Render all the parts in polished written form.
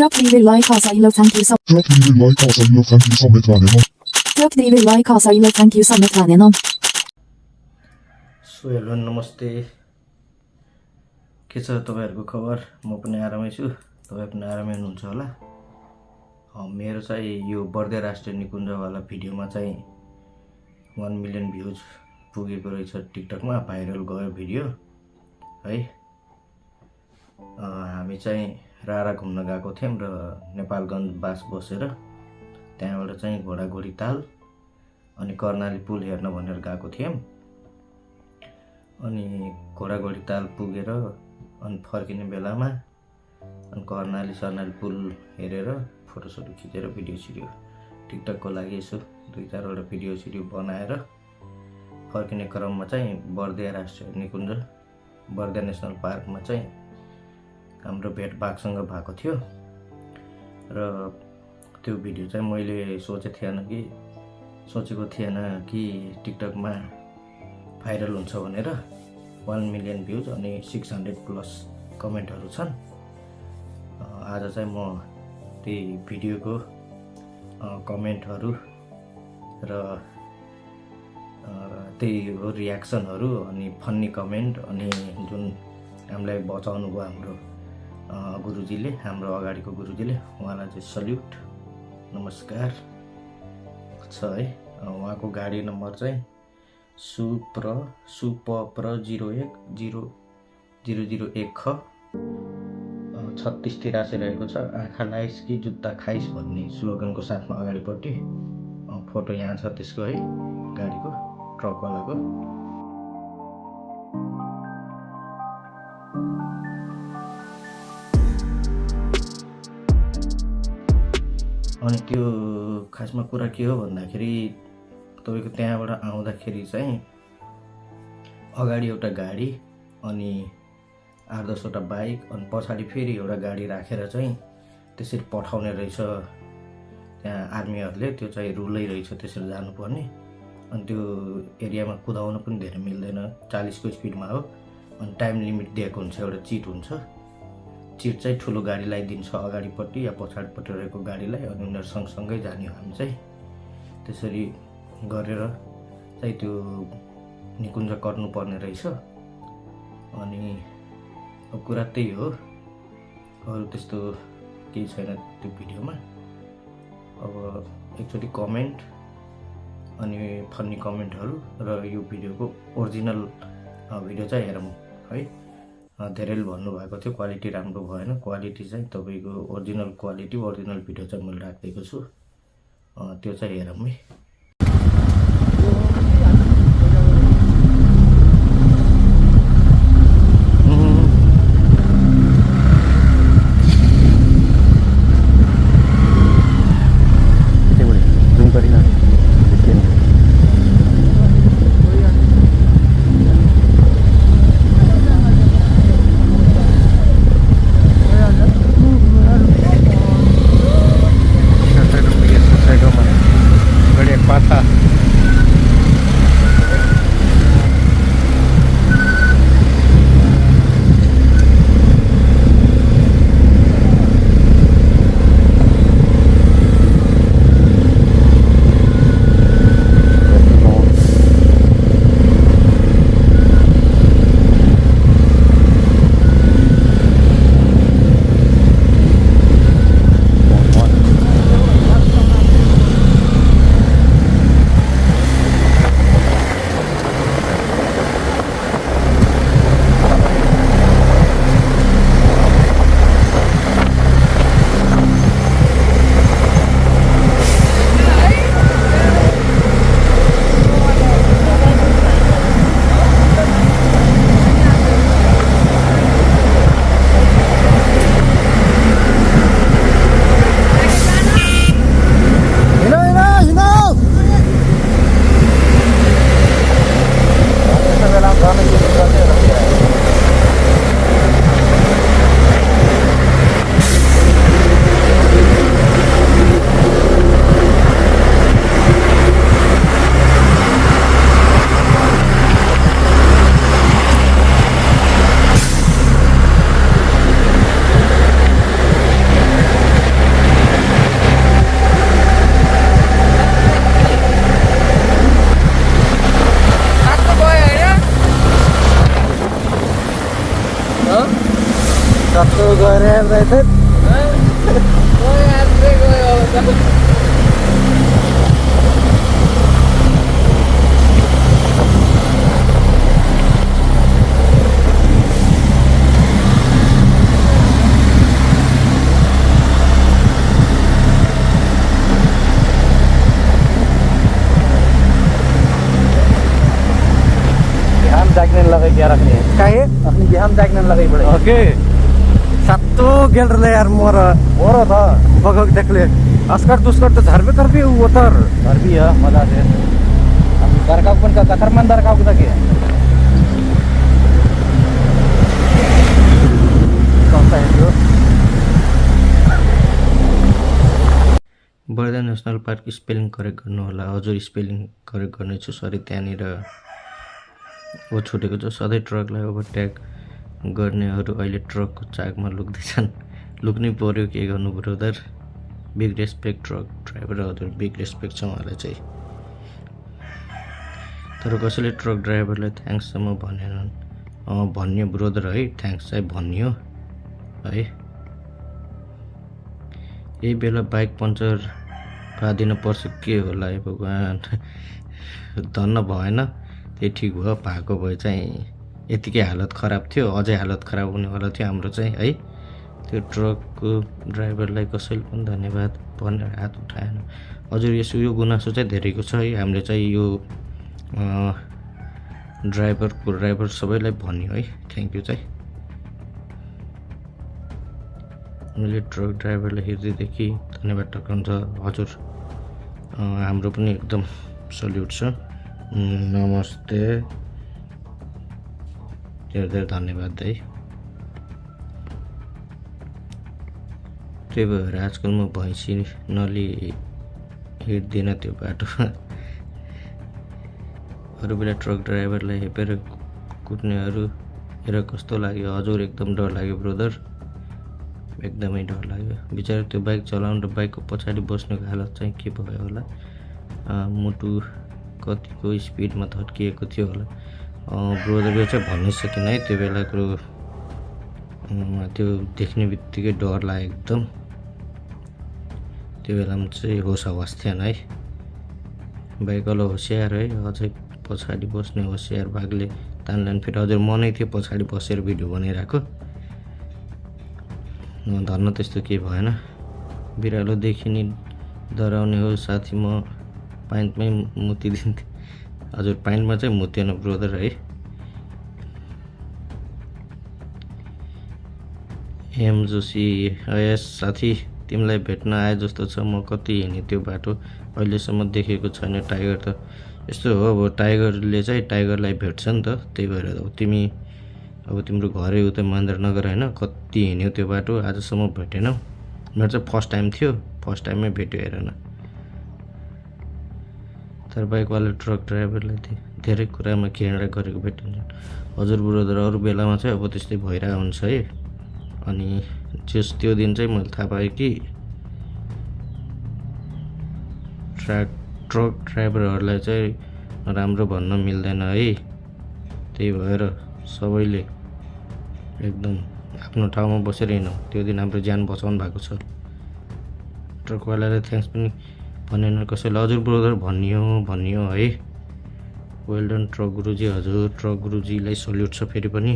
Truck driver like Kasa I love thank you so Truck driver like Kasa I love thank you so much भनेन Truck driver like Kasa I love thank you so much भनेन so hello नमस्ते के छ तपाईहरुको खबर म पनि आरामै छु तपाई पनि आरामै हुनुहुन्छ होला मेरो चाहिँ यो बर्दिया राष्ट्रिय निकुञ्जवाला भिडियोमा चाहिँ 1 मिलियन भ्युज पुगेको रहेछ टिकटकमा भाइरल गयो भिडियो है हामी चाहिँ रारा घुम्न गएको थियौं र नेपालगञ्ज बास बसेर त्यहाँबाट चाहिँ घोडाघोडी ताल अनि कर्णाली पुल हेर्न भनेर गएको थियौं अनि घोडाघोडी ताल पुगेर अनि फर्किने बेलामा अनि कर्णाली सर्णाली पुल हेरेर फोटोसोटो खिचेर भिडियो सिडियो टिकटकको लागि यसो 2-4 वटा भिडियो सिडियो बनाएर फर्किने क्रममा चाहिँ बर्दिया राष्ट्रिय निकुञ्ज बर्दिया नेशनल पार्कमा चाहिँ हाम्रो भेट भागसँग भएको थियो र त्यो भिडियो चाहिँ मैले सोचेको थिएन कि टिकटकमा भाइरल हुन्छ भनेर 1 मिलियन भ्युज अनि 600 प्लस कमेन्टहरु छन् आज चाहिँ म त्यही भिडियोको कमेन्टहरु र त्यही हो रियाक्सनहरु अनि फन्नी कमेन्ट अनि जुन हामीलाई बचाउनु भयो हाम्रो गुरुजीले हाम्रो अगाडिको गुरुजीले उहाँलाई चाहिँ सल्युट नमस्कार छ है उहाँको गाडी नम्बर चाहिँ सुप्र 01001 ख 3683 रहेको छ आँखा लाइस कि जुत्ता खाइस भन्ने स्लोगनको साथमा अगाडिपट्टि फोटो यहाँ छ त्यसको है गाडीको ट्रकवालाको अनि त्यो खासमा कुरा के हो भन्दाखेरि तपाईको त्यहाँबाट आउँदाखेरि चाहिँ अगाडि एउटा गाडी अनि 8-10 वटा बाइक अनि पछाडी फेरि एउटा गाडी राखेर चाहिँ त्यसरी पठाउने रहेछ त्यहाँ आर्मीहरुले त्यो चाहिँ रुलै रहेछ त्यसरी जानुपर्ने अनि त्यो एरियामा कुदाउन पनि धेरै मिल्दैन 40 को स्पिडमा हो अनि टाइम लिमिट दिएको हुन्छ एउटा चिट हुन्छ चिट चाहिँ ठुलो गाडीलाई दिन्छ अगाडिपट्टि या पछाडिपट्टि रहेको गाडीलाई अनि उनीहरु सँगसँगै जाने हो हामी चाहिँ त्यसरी गरेर चाहिँ त्यो निकुञ्ज कर्नु पर्ने रहेछ अनि कुरा त्यही हो अरु त्यस्तो केही छैन त्यो भिडियोमा अब एकचोटी कमेन्ट अनि फन्नी कमेन्टहरु र यो भिडियोको ओरिजिनल भिडियो चाहिँ हेरौँ है धेरैले भन्नु भएको थियो क्वालिटी राम्रो भएन क्वालिटी चाहिँ तपाईको ओरिजिनल क्वालिटी ओरिजिनल भिडियो चाहिँ मैले राखेको छु त्यो चाहिँ हेरौँ है गएर रहेछ बिहान जाग्ने लगे क्या रखने काहे अपनी बिहान जाग्ने लगे बड़े ओके सातो गेल रहे यार मोर और था बगक देखले अस्कर दुस्कर तो धरबे करबे उतर घर भी है मजा से हम दरगाह पण का कथरमान दरगाह को तक कौन है जो Barda national park spelling correct गर्नु होला हजुर स्पेलिङ करेक्ट गर्नेछु सरी त्यहाँनिर हो छुटेको छ सधैँ ट्रकलाई ओभरटेक गर्नेहरू अहिले ट्रकको चाकमा लुक्दैछन् लुक्नै पर्यो के गर्नु brother big respect truck driver हजुर बिग रेस्पेक्ट छ उहाँलाई चाहिँ तर कसैले ट्रक ड्राइभरलाई थ्याङ्क्ससम्म भनेनन् भन्यो ब्रदर है थ्याङ्क्स चाहिँ भन्यो है यही बेला बाइक पङ्चर पादिन पर्छ के होला है भगवान् धन्न भएन त्यही ठिक भयो भएको भए चाहिँ यतिकै हालत खराब थियो अझै हालत खराब हुनेवाला थियो हाम्रो चाहिँ है त्यो ट्रकको ड्राइभरलाई कसैले पनि धन्यवाद भनेर हात उठाएन हजुर यो गुनासो चाहिँ धेरैको छ है हामीले चाहिँ यो ड्राइभर सबैलाई भन्यो है थ्याङ्क यू चाहिँ मैले ट्रक ड्राइभरलाई हेर्दैदेखि धन्यवाद टक्राउँछ हजुर हाम्रो पनि एकदम सल्युट छ नमस्ते धेरै धेरै धन्यवाद है त्यही भएर आजकल म भैँसी नली हिँड्दिनँ त्यो बाटो अरू बेला ट्रक ड्राइभरलाई हेपेर कुट्नेहरू हेर कस्तो लाग्यो हजुर एकदम डर लाग्यो ब्रदर एकदमै डर लाग्यो बिचरा त्यो बाइक चलाउनु र बाइकको पछाडि बस्नुको हालत चाहिँ के भयो होला मुटु कतिको स्पिडमा थर्किएको थियो होला ब्रोदरले चाहिँ भन्नै सकिनँ है त्यो बेलाको त्यो देख्ने बित्तिकै डर लाग्यो एकदम त्यो बेलामा चाहिँ होस हवास थिएन है बाइकवाला होसियार है अझै पछाडि बस्ने होसियार भागले तानलान फेरि हजुर मनै थियो पछाडि बसेर भिडियो बनाइरहेको धन्न त्यस्तो केही भएन बिरालोदेखि नि डराउने हो साथी म पाइन्टमै मुतिदिन्थेँ हजुर पाइन्टमा चाहिँ मुतेन ब्रोदर है एम जोशी यस साथी तिमीलाई भेट्न आए जस्तो छ म कति हिँडेँ त्यो बाटो अहिलेसम्म देखेको छैन टाइगर त यस्तो हो अब टाइगरले चाहिँ टाइगरलाई भेट्छ नि त त्यही भएर अब तिम्रो घरै उतै महेन्द्रनगर होइन कति हिँड्यो त्यो बाटो आजसम्म भेटेनौ मेरो चाहिँ फर्स्ट टाइम थियो फर्स्ट टाइममै भेट्यो हेर न तर बाइकवाला ट्रक ड्राइभरलाई धेरै कुरामा घृणा गरेको भेटिन्छ हजुर ब्रदर अरू बेलामा चाहिँ अब त्यस्तै भइरहेको हुन्छ है अनि त्यो दिन चाहिँ मैले थाहा पाएँ कि ट्रक ड्राइभरहरूलाई चाहिँ राम्रो भन्न मिल्दैन है त्यही भएर सबैले एकदम आफ्नो ठाउँमा बसेर हिँड्नु त्यो दिन हाम्रो ज्यान बचाउनु भएको छ ट्रकवालालाई थ्याङ्क्स पनि भनेन कसैले हजुर ब्रदर भनियो है वेल डन ट्रक गुरुजी हजुर ट्रक गुरुजीलाई सल्युट छ फेरि पनि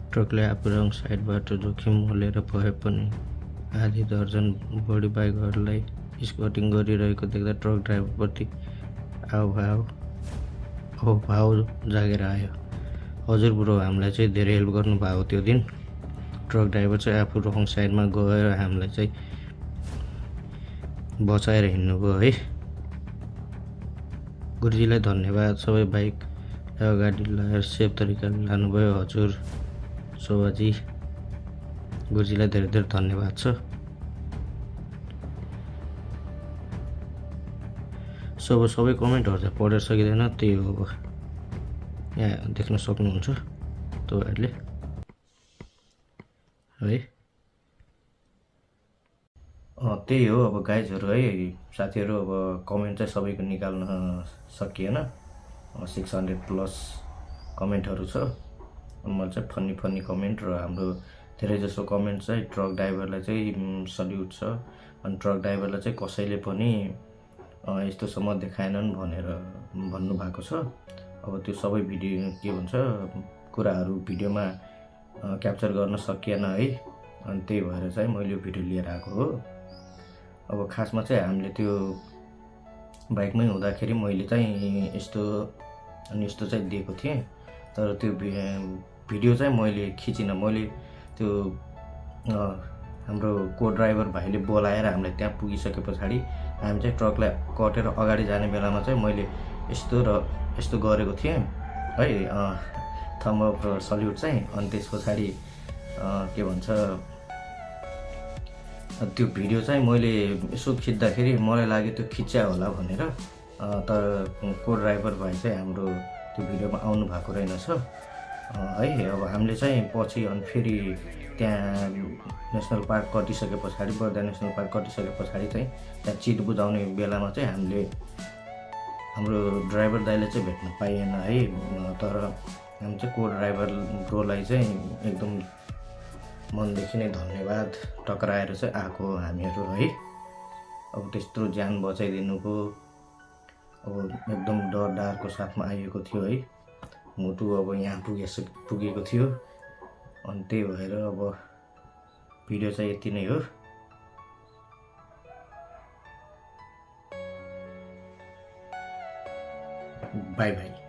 ट्रकले आफू रङ साइडबाट जोखिम मोलेर भए पनि आधी दर्जन बढी बाइकहरूलाई स्कटिङ गरिरहेको देख्दा ट्रक ड्राइभरप्रति भाव जागेर आयो हजुर ब्रो हामीलाई चाहिँ धेरै हेल्प गर्नुभयो त्यो दिन ट्रक ड्राइभर चाहिँ आफू रङ साइडमा गएर हामीलाई चाहिँ बचाएर हिँड्नुभयो है गुरुजीलाई धन्यवाद सबै बाइक गाडी लगाएर सेफ तरिकाले लानुभयो हजुर शोभाजी गुरुजीलाई धेरै धेरै धन्यवाद छ सबै कमेन्टहरू चाहिँ पढेर सकिँदैन त्यही हो अब यहाँ देख्न सक्नुहुन्छ तपाईँहरूले है त्यही हो अब गाइजहरू है साथीहरू अब कमेन्ट चाहिँ सबैको निकाल्न सकिएन 600+ कमेन्टहरू छ। मलाई चाहिँ फन्नी कमेन्ट र हाम्रो धेरै जसो कमेन्ट चाहिँ ट्रक ड्राइभरलाई चाहिँ सल्युट छ। अनि ट्रक ड्राइभरलाई चाहिँ कसैले पनि यस्तोसम्म देखाएनन् भनेर भन्नुभएको छ। अब त्यो सबै भिडियो के भन्छ कुराहरू भिडियोमा क्याप्चर गर्न सकिएन है। अनि त्यही भएर चाहिँ मैले यो भिडियो लिएर आएको हो। अब खासमा चाहिँ हामीले त्यो बाइकमै हुँदाखेरि मैले चाहिँ यस्तो अनि यस्तो चाहिँ दिएको थिएँ, तर त्यो भिडियो चाहिँ मैले खिचिनँ। मैले त्यो हाम्रो को ड्राइभर भाइले बोलाएर हामीलाई त्यहाँ पुगिसके पछाडि हामी चाहिँ ट्रकलाई कटेर अगाडि जाने बेलामा चाहिँ मैले यस्तो र यस्तो गरेको थिएँ है, थम्ब अप र सल्युट चाहिँ। अनि त्यस पछाडि के भन्छ त्यो भिडियो चाहिँ मैले यसो खिच्दाखेरि मलाई लाग्यो त्यो खिच्या होला भनेर, तर को ड्राइभर भाइ चाहिँ हाम्रो त्यो भिडियोमा आउनु भएको रहेनछ है। अब हामीले चाहिँ पछि अनि फेरि त्यहाँ नेसनल पार्क कटिसके पछाडि बर्दा नेसनल पार्क कटिसके पछाडि चाहिँ त्यहाँ चिट बुझाउने बेलामा चाहिँ हामीले हाम्रो ड्राइभर दाइले चाहिँ भेट्न पाइएन है। तर हामी चाहिँ को ड्राइभर ब्रोलाई चाहिँ एकदम मनदेखि नै धन्यवाद टक्राएर चाहिँ आएको हामीहरू है। अब त्यत्रो ज्यान बचाइदिनुको अब एकदम डर डारको साथमा आइएको थियो है। मुटु अब यहाँ पुगेको थियो। अनि त्यही भएर अब भिडियो चाहिँ यति नै हो। By by.